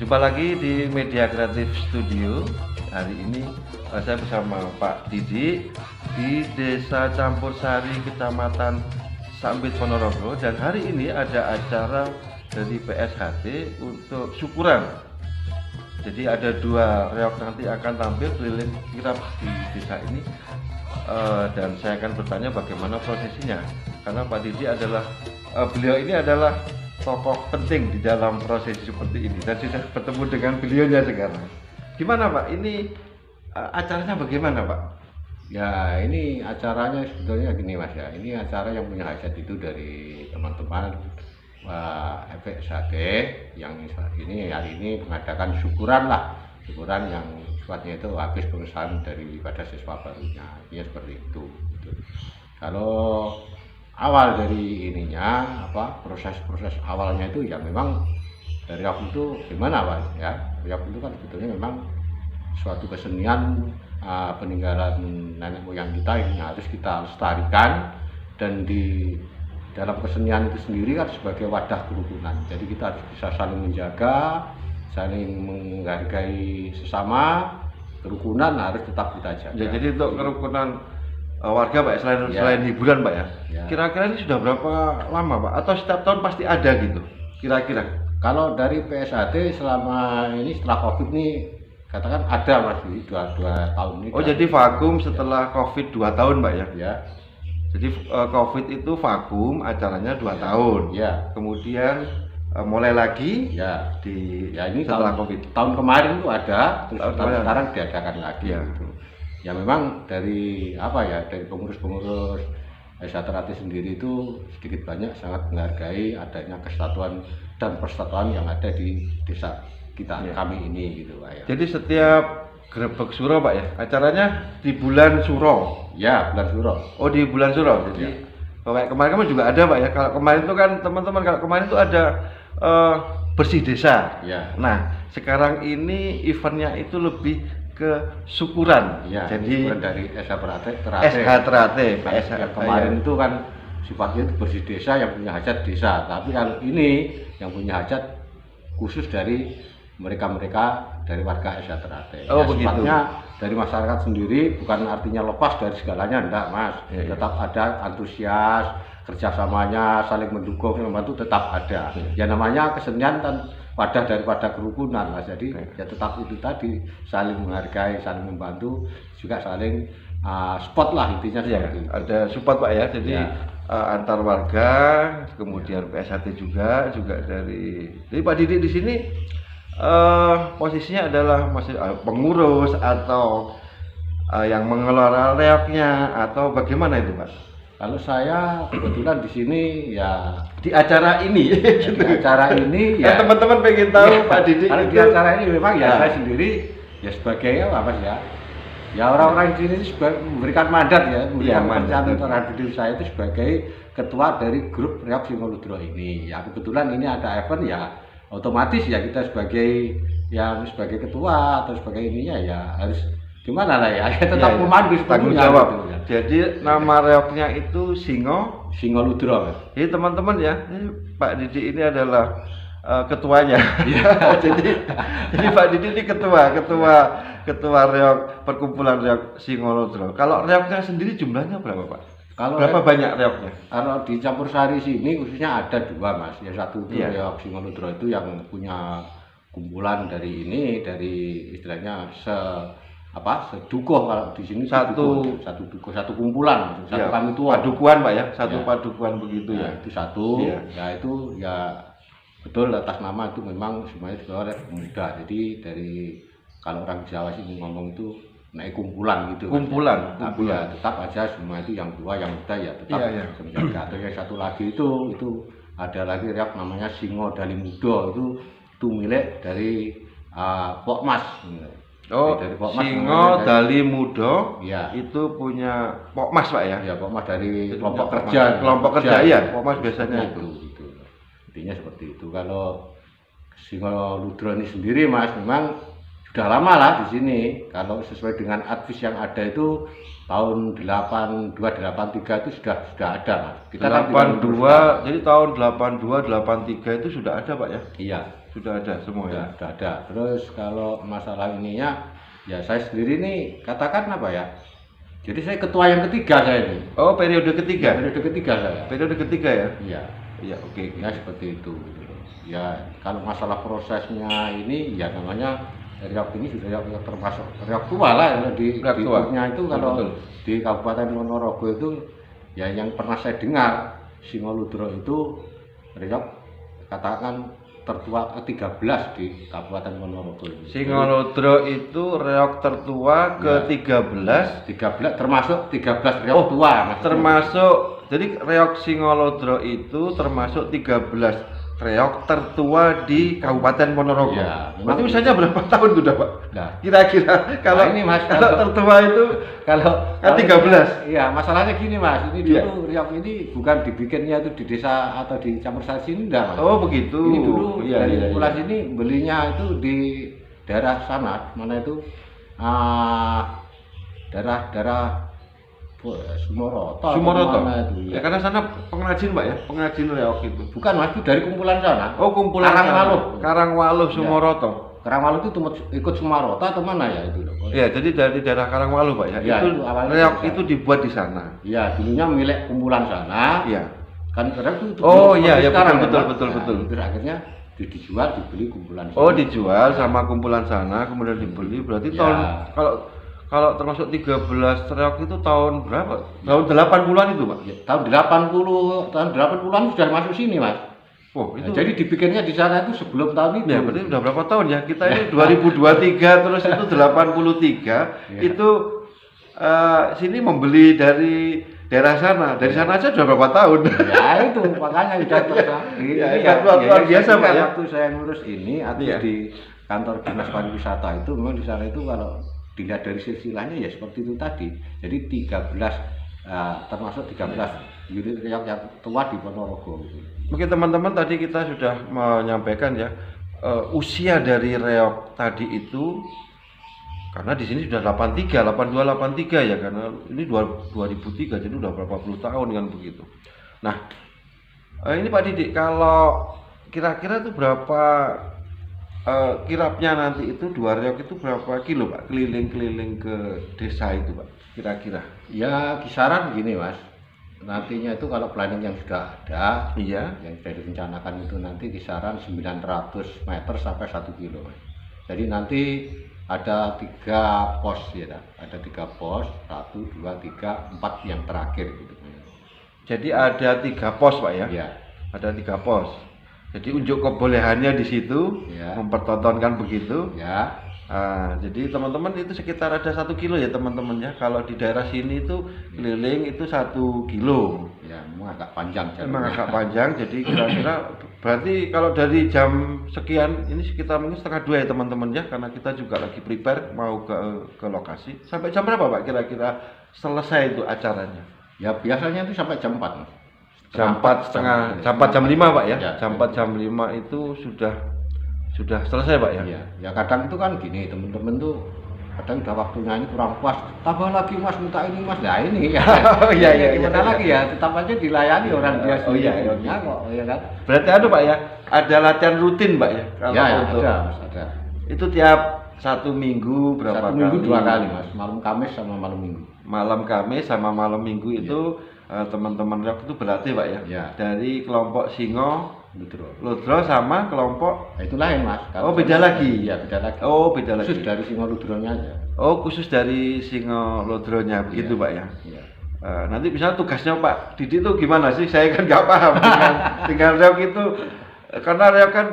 Jumpa lagi di Media Kreatif Studio. Hari ini saya bersama Pak Didi di Desa Campur Sari, Kecamatan Sambit, Ponorogo. Dan hari ini ada acara dari PSHT untuk syukuran. Jadi ada 2 reok nanti akan tampil keliling kirap di desa ini. Dan saya akan bertanya bagaimana prosesinya. Karena Pak Didi adalah beliau ini adalah tokoh penting di dalam prosesi seperti ini, dan sudah bertemu dengan beliaunya sekarang. Gimana Pak? Ini acaranya bagaimana Pak? Ya, ini acaranya sebetulnya gini Mas ya. Ini acara yang punya hajat itu dari teman-teman FPSHT yang ini hari ini mengadakan syukuran lah. Syukuran yang sifatnya itu habis pengesahan daripada siswa barunya. Ya seperti itu. Kalau awal dari ininya proses awalnya itu ya memang dari aku itu gimana Pak ya. Riok itu kan sebetulnya memang suatu kesenian peninggalan nenek moyang kita yang harus kita lestarikan, dan di dalam kesenian itu sendiri kan sebagai wadah kerukunan. Jadi kita harus bisa saling menjaga, saling menghargai sesama, kerukunan harus tetap kita jaga. Ya, jadi untuk kerukunan warga Pak, selain hiburan Pak ya. Kira-kira ini sudah berapa lama Pak? Atau setiap tahun pasti ada gitu? Kira-kira? Kalau dari PSHT selama ini setelah COVID ini katakan ada Mas, 2 tahun ini. Oh, jadi vakum setelah COVID 2 tahun Pak ya? Ya. Jadi COVID itu vakum acaranya 2 tahun. Ya. Kemudian mulai lagi ya ini setelah COVID. Tahun kemarin itu ada, terus sekarang diadakan lagi. Ya. Gitu. Ya memang dari dari pengurus-pengurus SHT sendiri itu sedikit banyak sangat menghargai adanya kesatuan dan persatuan yang ada di desa kita, kami ini gitu Pak ya. Jadi setiap Grebek Suro Pak ya, acaranya di bulan Suro. Ya, bulan Suro. Oh, di bulan Suro. Jadi kayak kemarin juga ada Pak ya. Kalau kemarin itu kan teman-teman, kalau kemarin itu ada bersih desa. Ya. Nah, sekarang ini eventnya itu lebih ke syukuran. Ya, jadi syukuran dari SHT. Yang kemarin itu kan sifatnya itu bersih desa yang punya hajat desa, tapi kalau ini yang punya hajat khusus dari mereka dari warga SHT. Oh, ya, begitu. sifatnya dari masyarakat sendiri, bukan artinya lepas dari segalanya, enggak Mas. Tetap ada antusias, kerjasamanya, saling mendukung, membantu tetap ada. Ya namanya kesenian kan wadah daripada kerukunan Mas. Jadi ya tetap itu tadi, saling menghargai, saling membantu, juga saling support lah intinya seperti itu. Ada support Pak ya. Jadi antar warga, kemudian PSHT juga dari. Jadi Pak Didi di sini posisinya adalah masih pengurus atau yang mengelola reoknya atau bagaimana itu Mas? Kalau saya kebetulan di sini ya di acara ini, di acara ini ya teman-teman pengen tahu Pak Didi kalau itu di acara ini memang saya sendiri ya sebagai ya orang-orang di sini memberikan mandat ya, memberikan kepercayaan terhadap diri saya itu sebagai ketua dari grup Reok Singoludro ini. Ya kebetulan ini ada event ya otomatis ya kita sebagai ketua atau sebagai ininya ya harus gimana lah ya tetap memandu tanggung jawab gitu, ya. Jadi nama reoknya itu Singoludro. Jadi teman-teman ya, Pak Didi ini adalah ketuanya. jadi Pak Didi ini ketua reok, perkumpulan reok Singoludro. Kalau reoknya sendiri jumlahnya berapa Pak? Berapa banyak reoknya? Kalau di Campur Sari sini khususnya ada 2 Mas. Yang satu itu reok Singoludro itu yang punya kumpulan dari istilahnya sedukuh. Kalau di sini satu kumpulan, kami tua. Padukuan Pak ya, padukuan begitu ya. Itu satu. Ya itu ya betul atas nama itu memang semuanya juga pemuda. Jadi dari kalau orang Jawa sini ngomong itu naik kumpulan gitu. Kumpulan. Tapi ya tetap aja semua itu yang tua yang muda ya tetap menjaga. Atau yang satu lagi itu ada lagi reok namanya Singo Dali Mudo, itu milik dari Pok Mas. Oh, Singo Dali Mudo itu punya Pok Mas Pak ya? Ya, Pok Mas dari kelompok kerja. Kelompok kerja ya, Pok Mas biasanya itu. Intinya seperti itu. Kalau Singoludro ini sendiri Mas memang sudah lama lah di sini. Kalau sesuai dengan advis yang ada itu tahun 82 83 itu sudah ada Mas. Kita 82 jadi tahun 82 83 itu sudah ada Pak ya? Iya. Sudah ada semua ya. Sudah ada. Terus kalau masalah ininya, ya saya sendiri nih katakan apa ya? Jadi saya ketua yang ketiga saya ini. Oh, periode ketiga. Periode ketiga saya. Periode ketiga ya. Iya. Iya, oke. Ya seperti itu. Gitu loh. Ya kalau masalah prosesnya ini, ya namanya Riok ini sudah termasuk Riok tua lah ya, di Riok tua. grupnya itu kalau Betul. di Kabupaten Ponorogo itu ya yang pernah saya dengar Singoludro itu Riok katakan tertua ke-13 di Kabupaten Ponorogo ini. Singolodro itu reok tertua ke-13. 13 termasuk 13 Riok tua maksudnya. Termasuk, jadi reok Singolodro itu termasuk 13 reok tertua di Kabupaten Ponorogo. Iya, Berarti memang. usianya berapa tahun sudah, Pak? Nah, Kira-kira kalau ini Mas, kalau tertua itu kalau kan 13. Iya, masalahnya gini Mas, ini Iya. dulu Riok ini bukan dibikinnya itu di desa atau di campur sari sini enggak Mas. Oh, begitu. Ini dulu Iya, dari iya, kumpulan iya. sini belinya itu di daerah sana, mana itu daerah Sumoroto. Sumoroto. Mana itu, Ya ya. karena sana pengrajin, Pak ya, pengrajin reok itu. Bukan Mas, itu dari kumpulan sana. Oh, kumpulan Karangwaluh. Karangwaluh Iya. Sumoroto. Karangwaluh itu ikut Sumoroto atau mana ya itu loh. Ya, jadi dari daerah Karangwaluh, Pak ya. Ya, itu itu awalnya reok dari itu dibuat di sana. Iya, dulunya milik kumpulan sana. Iya. Kan Riok itu Oh, seperti iya, iya, sekarang, betul, ya, Mas. betul, Nah, betul. Terus akhirnya dijual dibeli kumpulan Oh, sini. dijual sama kumpulan sana, kemudian dibeli. Berarti Ya. tahun kalau termasuk 13 reok itu tahun berapa? Tahun 80-an itu, Pak. Ya, tahun 80-an sudah masuk sini, Mas. Oh, Nah, itu. jadi dibikinnya di sana itu sebelum tahun itu. Ya, berarti udah berapa tahun ya? Kita ini 2023 terus itu 83. Ya. Itu sini membeli dari daerah sana. Dari sana aja udah berapa tahun? Ya itu makanya sudah terasa. Ya, luar biasa, Pak, ya. Waktu saya ngurus ini atau Iya. di kantor dinas pariwisata itu memang di sana itu kalau dilihat dari silsilahnya ya seperti itu tadi. Jadi 13 termasuk 13 unit yang tua di Ponorogo. Oke teman-teman, tadi kita sudah menyampaikan ya usia dari reok tadi itu, karena di sini sudah 83, 82, 83 ya, karena ini 2003 jadi udah berapa puluh tahun kan begitu. Nah ini Pak Didik, kalau kira-kira itu berapa kirapnya nanti itu dua reok itu berapa kilo Pak keliling-keliling ke desa itu Pak kira-kira? Ya kisaran begini Mas. Nantinya itu kalau planning yang sudah ada, Iya. yang sudah direncanakan itu nanti kisaran 900 meter sampai 1 kilo Mas. Jadi nanti ada 3 pos ya, ada 3 pos, 1, 2, 3, 4 yang terakhir gitu. Jadi ada 3 pos Pak ya? Ya, Ada 3 pos. Jadi unjuk kebolehannya di situ, Ya. mempertontonkan begitu. ya, Jadi teman-teman itu sekitar ada 1 kilo ya teman-teman ya. Kalau di daerah sini itu keliling itu 1 kilo. ya, memang agak panjang. Memang jalurnya. agak panjang. Jadi kira-kira berarti kalau dari jam sekian ini sekitar mungkin 1:30 ya teman-teman ya. Karena kita juga lagi prepare mau ke lokasi. Sampai jam berapa Pak kira-kira selesai itu acaranya? Ya biasanya itu sampai jam 4. Jam 4 setengah, jam 4 jam 5 Pak ya? Ya, Jam 4 jam 5 itu sudah selesai Pak ya? Iya, ya kadang itu kan gini temen-temen tuh kadang udah waktunya ini kurang puas, tambah lagi Mas minta ini Mas, nah ini ya. Oh, iya, iya, Gimana iya. lagi ya, tetap aja dilayani orang dia Oh, iya, iya. sendiri kok, ya kan? Berarti Pak ya, ada latihan rutin Pak ya? Kalau Ya, untuk ada Mas, ada. itu tiap 1 minggu berapa 1 minggu kali? 2 kali Mas, malam Kamis sama malam Minggu. Malam Kamis sama malam Minggu itu teman-teman reok itu berlatih Pak ya? Ya. Dari kelompok Singo, Betul. Lodro sama kelompok. Nah, itu lain Mas. Oh, beda lagi? Iya, beda lagi. Oh beda lagi. Khusus dari Singoludronya aja. Oh khusus dari Singo Lodronya begitu Iya. Pak ya? Iya. Nanti misalnya tugasnya Pak Didi itu gimana sih? Saya kan nggak paham dengan reok itu, karena reok kan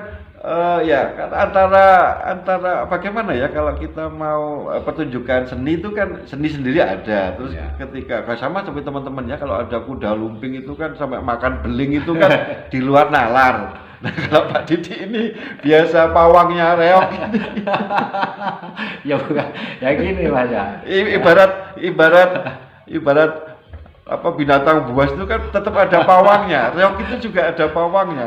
ya kan antara bagaimana ya kalau kita mau pertunjukan seni itu kan seni sendiri ada, terus Ya. ketika sama seperti teman-teman ya kalau ada kuda lumping itu kan sampai makan beling itu kan di luar nalar. Nah kalau Pak Didi ini biasa pawangnya reok. Ya bukan, ya gini Mas ya. Ibarat apa binatang buas itu kan tetap ada pawangnya. Reok itu juga ada pawangnya.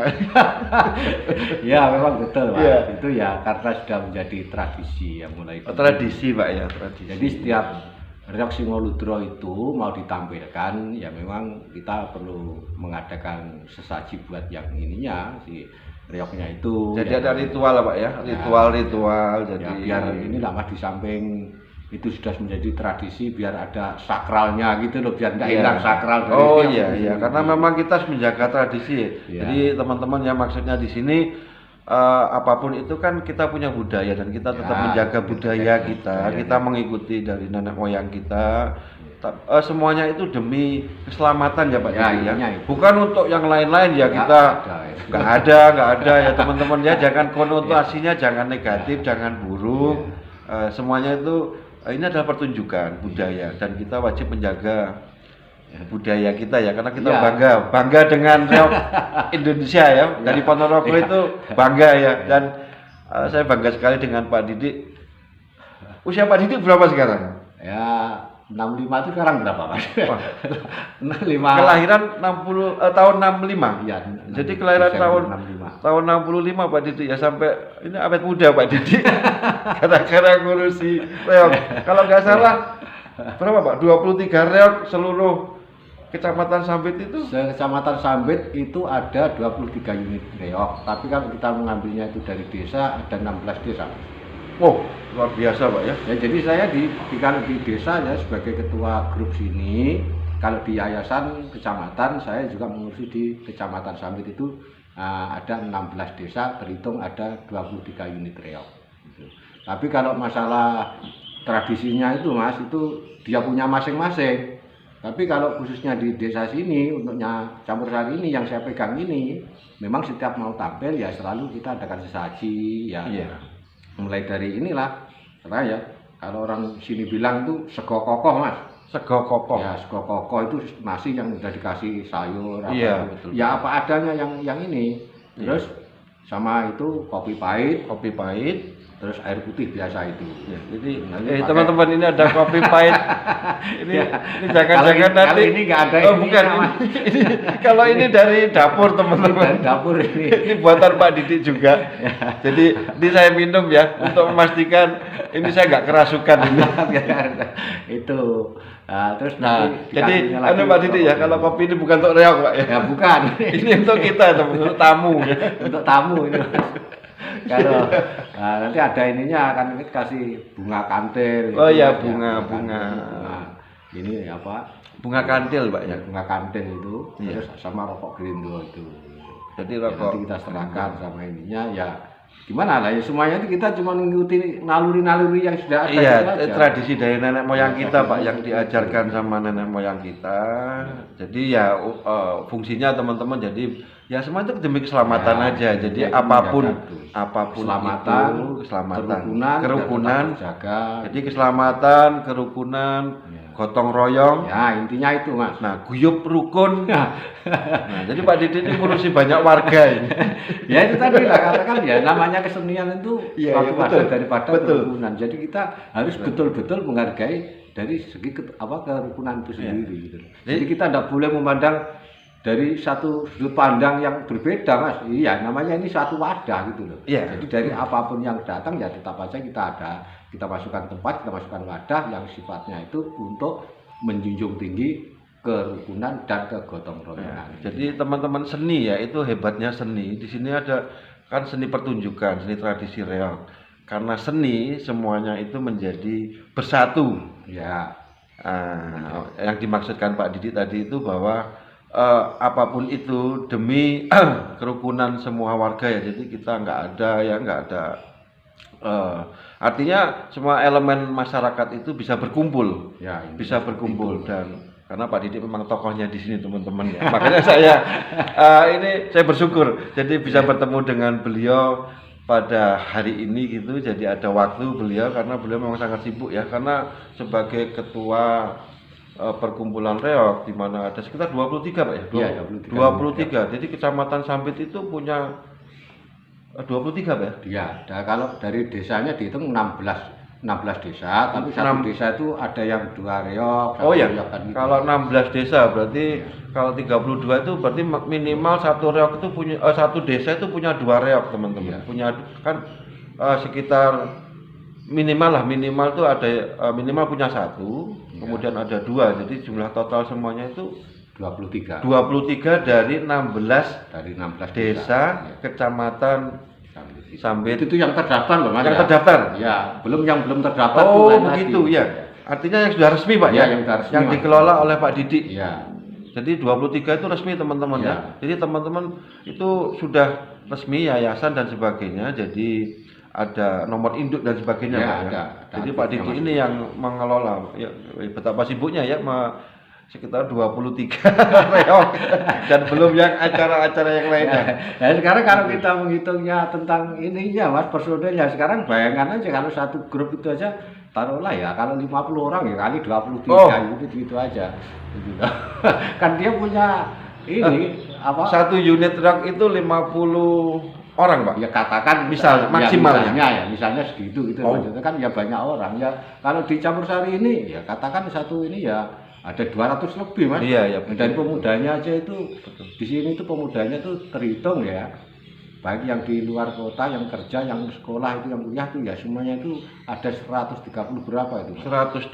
Ya memang betul Pak. Iya. Itu ya karena sudah menjadi tradisi yang mulai dulu. Tradisi Pak ya, tradisi. Jadi setiap reok Singoludro itu mau ditampilkan ya memang kita perlu mengadakan sesaji buat yang ininya si reoknya itu. Jadi ya, ada ritual lah Pak ya, ritual-ritual. Jadi ya, biar inilah Mas, di samping itu sudah menjadi tradisi, biar ada sakralnya gitu loh, biar nggak Iya. hilang sakral dari Oh setiap iya musim iya, ini. karena memang kita harus menjaga tradisi. Iya. Jadi teman-teman ya, maksudnya di sini apapun itu kan kita punya budaya dan kita tetap Ya, menjaga kita budaya jaga kita. budaya. Kita mengikuti dari nenek moyang kita. Semuanya itu demi keselamatan ya Pak Ya, Didi, ya. intinya itu. Bukan untuk yang lain-lain ya, Nggak kita ada, ya. nggak ada ya teman-teman ya. Jangan konotasinya jangan negatif, jangan buruk. Semuanya itu ini adalah pertunjukan budaya dan kita wajib menjaga budaya kita ya, karena kita Ya. bangga dengan reok Indonesia ya. Dari Ponorogo itu bangga ya, dan saya bangga sekali dengan Pak Didik. Usia Pak Didik berapa sekarang? Ya 65 itu sekarang berapa Mas? Wah. 65. Kelahiran 60 tahun 65. Iya. Jadi kelahiran Desember tahun 65 Pak Didik ya, sampai ini awet muda Pak Didik. Gara-gara ngurusi reok. Kalau nggak salah berapa Pak? 23 reok seluruh Kecamatan Sambit itu. Kecamatan Sambit itu ada 23 unit reok, tapi kalau kita mengambilnya itu dari desa ada 16 desa. Oh, luar biasa Pak ya. Ya, jadi saya kalau di desa ya sebagai ketua grup sini, kalau di yayasan kecamatan saya juga mengurusi di Kecamatan Sambit itu ada 16 desa, terhitung ada 23 unit reok. Gitu. Tapi kalau masalah tradisinya itu Mas, itu dia punya masing-masing. Tapi kalau khususnya di desa sini, untuknya campur sari ini yang saya pegang ini, memang setiap mau tampil ya selalu kita adakan sesaji ya. Iya. Mulai dari inilah, karena ya kalau orang sini bilang itu sego kokoh Mas. Sego kokoh. Ya sego kokoh itu nasi yang udah dikasih sayur. Iya, apa, betul. ya apa adanya yang ini. Terus sama itu kopi pahit, Kopi pahit. terus air putih biasa itu. Ya, jadi Nanti pakai- teman-teman ini ada kopi pahit. Ini jangan-jangan Kalau nanti. ini nggak ada Oh ininya, bukan Mas. ini, kalau ini dari dapur teman-teman. Dari dapur ini. Ini buatan Pak Didik juga. Jadi ini saya minum ya untuk memastikan ini saya nggak kerasukan ini. Itu. Nah, terus Nah, nanti jadi dikasihnya lagi Pak Didik ya, kalau kopi ini bukan untuk reok Pak ya. ya bukan. Ini untuk kita teman, untuk tamu. Untuk tamu ini. Kalau nanti ada ininya akan kasih bunga kantil. Oh gitu, iya, Mas, ya. bunga. Bunga. Ini apa? Bunga kantil Pak ya. Ya, bunga kantil itu, Iya. terus sama rokok gerindo itu. Jadi Ya, rokok. nanti kita serahkan sama ininya ya. Gimana lah ya, semuanya itu kita cuma mengikuti naluri-naluri yang sudah ada. Iya, itu aja. tradisi dari nenek moyang kita Pak, yang diajarkan sama nenek moyang kita. Jadi ya fungsinya teman-teman, jadi ya semua itu demi keselamatan Ya, aja. Jadi ya, itu apapun menjaga itu. keselamatan, kerukunan. terjaga. Jadi keselamatan, kerukunan, Ya. gotong royong. Ya, intinya itu Mas. Nah, guyup rukun. Nah, jadi Pak Didik ini ngurusi banyak warga ini. Ya itu tadi lah, katakan ya namanya kesenian itu Iya, suatu iya, wadah betul. daripada Betul. kerukunan. Jadi kita harus betul-betul menghargai dari segi kerukunan itu Iya. sendiri. Gitu. Jadi kita tidak boleh memandang dari satu sudut pandang yang berbeda Mas. Iya, namanya ini satu wadah gitu loh. Iya. Jadi dari apapun yang datang ya tetap aja kita ada, kita masukkan tempat, kita masukkan wadah yang sifatnya itu untuk menjunjung tinggi kerukunan dan kegotong royongan. Jadi teman-teman seni ya, itu hebatnya seni. Di sini ada kan seni pertunjukan, seni tradisi reok. Karena seni semuanya itu menjadi bersatu. Ya, Yang dimaksudkan Pak Didik tadi itu bahwa apapun itu demi kerukunan semua warga ya. Jadi kita nggak ada artinya semua elemen masyarakat itu bisa berkumpul. ya ini. Bisa berkumpul. Dan karena Pak Didik memang tokohnya di sini teman-teman ya. Makanya saya saya bersyukur jadi bisa bertemu dengan beliau pada hari ini gitu. Jadi ada waktu beliau karena beliau memang sangat sibuk ya, karena sebagai ketua perkumpulan reok di mana ada sekitar 23 Pak ya. Iya, 23. Jadi Kecamatan Sambit itu punya 23 Pak ya. Ya, kalau dari desanya dihitung 16 desa, tapi satu desa itu ada yang 2 reok. Oh ya, reok kan gitu. kalau 16 desa berarti kalau 32 itu berarti minimal satu reok itu punya satu desa itu punya 2 reok teman-teman. Iya. Punya kan sekitar minimal tuh ada minimal punya 1, kemudian ada 2, jadi jumlah total semuanya itu 23 dari 16 dari 16 desa ya. kecamatan Sambit. Itu yang terdaftar loh Mas. Yang ya? terdaftar? Ya, yang belum terdaftar tuh Oh, lain begitu lagi. ya. Artinya yang sudah resmi Pak Ya, ya? yang sudah resmi, yang Mas. dikelola oleh Pak Didi. Iya. Jadi 23 itu resmi teman-teman ya. Ya. Jadi teman-teman itu sudah resmi yayasan dan sebagainya. Jadi ada nomor induk dan sebagainya Ya, Pak ya. ada Jadi Pak Didi Mas. ini yang mengelola ya, betapa sibuknya ya sekitar 23 reok dan belum yang acara-acara yang lainnya. Nah, sekarang kalau kita menghitungnya tentang ininya Mas, personilnya sekarang bayangkan aja kalau satu grup itu aja taruhlah ya kalau 50 orang ya kali 23 gitu aja. Gitu. Kan dia punya ini apa? Satu unit truk itu 50 orang, Pak. Ya katakan Misal maksimalnya misalnya segitu gitu Oh. maksudnya kan ya banyak orang ya. Kalau di Campur Sari ini ya katakan satu ini ya ada 200 lebih Mas. Iya, iya. Dari pemudanya aja itu di sini itu pemudanya tuh terhitung ya. Baik yang di luar kota, yang kerja, yang sekolah itu, yang kuliah tuh ya semuanya itu ada 130 berapa itu Mas? 130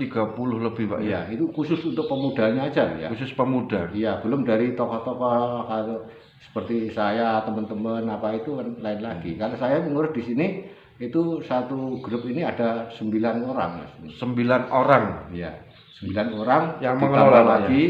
lebih, Pak. Iya, itu khusus untuk pemudanya aja ya. Khusus pemuda. Iya, belum dari tokoh-tokoh kalau seperti saya, teman-teman apa itu kan lain lagi. Kalau saya mengurus di sini itu satu grup ini ada 9 orang Mas. 9 orang. Iya, 9 orang Yang ditambah mengelola, Pak, lagi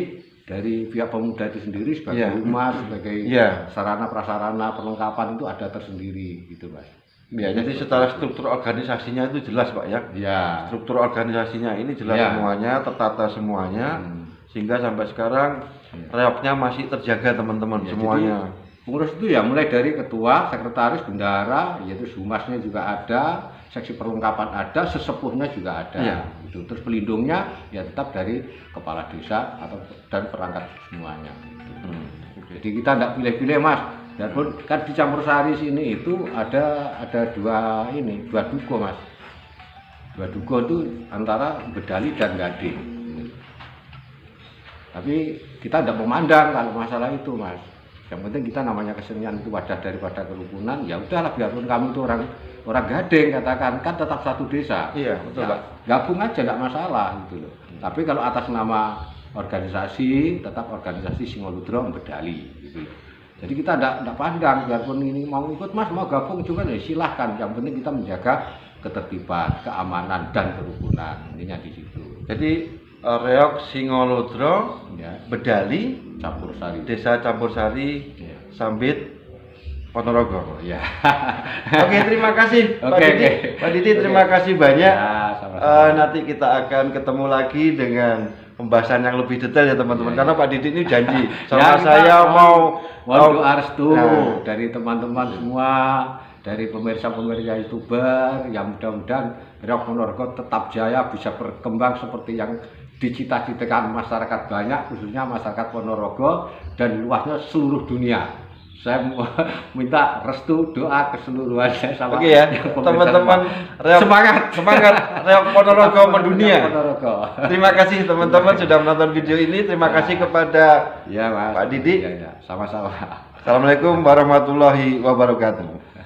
dari pihak pemuda itu sendiri sebagai Iya. humas, sebagai Iya. sarana prasarana perlengkapan itu ada tersendiri gitu Mas. Ya, jadi secara struktur organisasinya itu jelas, Pak ya. Iya. Struktur organisasinya ini jelas Iya. semuanya, tertata semuanya. Sehingga sampai sekarang reoknya masih terjaga teman-teman Ya, semuanya. jadi pengurus itu ya mulai dari ketua, sekretaris, bendara, yaitu humasnya juga ada, seksi perlengkapan ada, sesepuhnya juga ada. Iya. Gitu. Terus pelindungnya ya tetap dari kepala desa atau dan perangkat semuanya. Jadi kita tidak pilih-pilih Mas. Dan pun kan di Campur Sari sini itu ada dua duko Mas. Dua duko itu antara Bedali dan Gading. Tapi kita tidak memandang kalau masalah itu Mas. Yang penting kita namanya kesenian itu wadah daripada kerukunan, ya udahlah biarpun kamu itu orang Gading katakan kan tetap satu desa. Iya, betul, Ya, Pak. gabung aja nggak masalah gitu loh. Tapi kalau atas nama organisasi tetap organisasi Singoludro Bedali gitu loh. Jadi kita tidak pandang biarpun ini mau ikut Mas mau gabung juga ya silahkan. Yang penting kita menjaga ketertiban, keamanan dan kerukunan. Ininya di situ. Jadi reok Singolodro, Ya, Bedali, Campur Sari. Desa Campur Sari, Ya. Sambit, Ponorogo. Oh, ya. Oke, terima kasih Pak Oke, Didi. oke. Pak Didi, terima Oke. kasih banyak. Ya, sama-sama. Nanti kita akan ketemu lagi dengan pembahasan yang lebih detail ya teman-teman. Ya, Karena ya. Pak Didi ini janji Ya, sama kita saya mau doa restu Nah. dari teman-teman semua, dari pemirsa-pemirsa YouTuber yang mudah-mudahan Reok Ponorogo tetap jaya bisa berkembang seperti yang dicita-citakan masyarakat banyak, khususnya masyarakat Ponorogo dan luasnya seluruh dunia. Saya minta restu doa keseluruhannya sama Oke ya, yang pemirsa teman-teman semua. Reok semangat Reok Ponorogo mendunia. Ponorogo. Terima kasih teman-teman sudah menonton video ini. Terima kasih kepada Ya Mas. Pak Didi. Ya, ya. Sama-sama. Assalamualaikum warahmatullahi wabarakatuh.